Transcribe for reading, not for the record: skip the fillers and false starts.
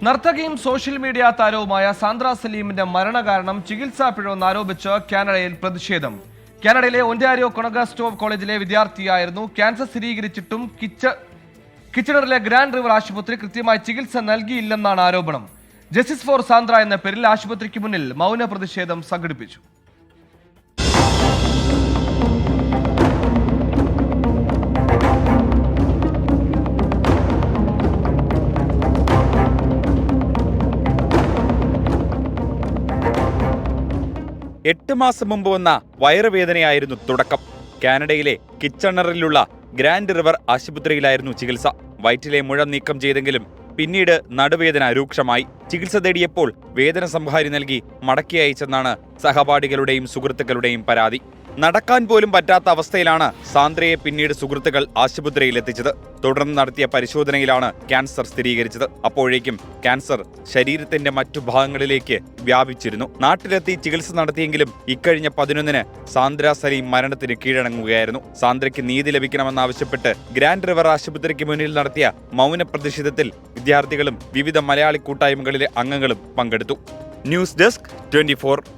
നർത്തകിയും social media താരവുമായ സാന്ദ്ര സലീമിന്റെ മരണകാരണം ചികിത്സാ പിഴവെന്ന് ആരോപിച്ച് കാനഡയിൽ പ്രതിഷേധം. കാനഡയിലെ ഒന്റാരിയോ കൊണഗസ്റ്റോ കോളേജിലെ വിദ്യാർത്ഥിയായിരുന്നു. ക്യാൻസർ സ്ഥിരീകരിച്ചിട്ടും കിച്ചണറിലെ ഗ്രാൻഡ് റിവർ ആശുപത്രി കൃത്യമായി ചികിത്സ നൽകിയില്ലെന്നാണ് ആരോപണം. ജസ്റ്റിസ് ഫോർ സാന്ദ്ര എന്ന പേരിൽ ആശുപത്രിക്ക് മുന്നിൽ മൗന പ്രതിഷേധം സംഘടിപ്പിച്ചു. എട്ട് മാസം മുമ്പ് വന്ന വയറുവേദനയായിരുന്നു തുടക്കം. കാനഡയിലെ കിച്ചണറിലുള്ള ഗ്രാൻഡ് റിവർ ആശുപത്രിയിലായിരുന്നു ചികിത്സ. വയറ്റിലെ മുഴ നീക്കം ചെയ്തെങ്കിലും പിന്നീട് നടുവേദന രൂക്ഷമായി. ചികിത്സ തേടിയപ്പോൾ വേദന സംഹാരി നൽകി മടക്കി അയച്ചെന്നാണ് സഹപാഠികളുടെയും സുഹൃത്തുക്കളുടെയും പരാതി. നടക്കാൻ പോലും പറ്റാത്ത അവസ്ഥയിലാണ് സാന്ദ്രയെ പിന്നീട് സുഹൃത്തുക്കൾ ആശുപത്രിയിൽ എത്തിച്ചത്. തുടർന്ന് നടത്തിയ പരിശോധനയിലാണ് ക്യാൻസർ സ്ഥിരീകരിച്ചത്. അപ്പോഴേക്കും ക്യാൻസർ ശരീരത്തിന്റെ മറ്റു ഭാഗങ്ങളിലേക്ക് വ്യാപിച്ചിരുന്നു. നാട്ടിലെത്തി ചികിത്സ നടത്തിയെങ്കിലും ഇക്കഴിഞ്ഞ 11-ന് സാന്ദ്ര സലീം മരണത്തിന് കീഴടങ്ങുകയായിരുന്നു. സാന്ദ്രയ്ക്ക് നീതി ലഭിക്കണമെന്നാവശ്യപ്പെട്ട് ഗ്രാൻഡ് റിവർ ആശുപത്രിക്ക് മുന്നിൽ നടത്തിയ മൗന പ്രതിഷേധത്തിൽ വിദ്യാർത്ഥികളും വിവിധ മലയാളി കൂട്ടായ്മകളിലെ അംഗങ്ങളും പങ്കെടുത്തു. News desk 24.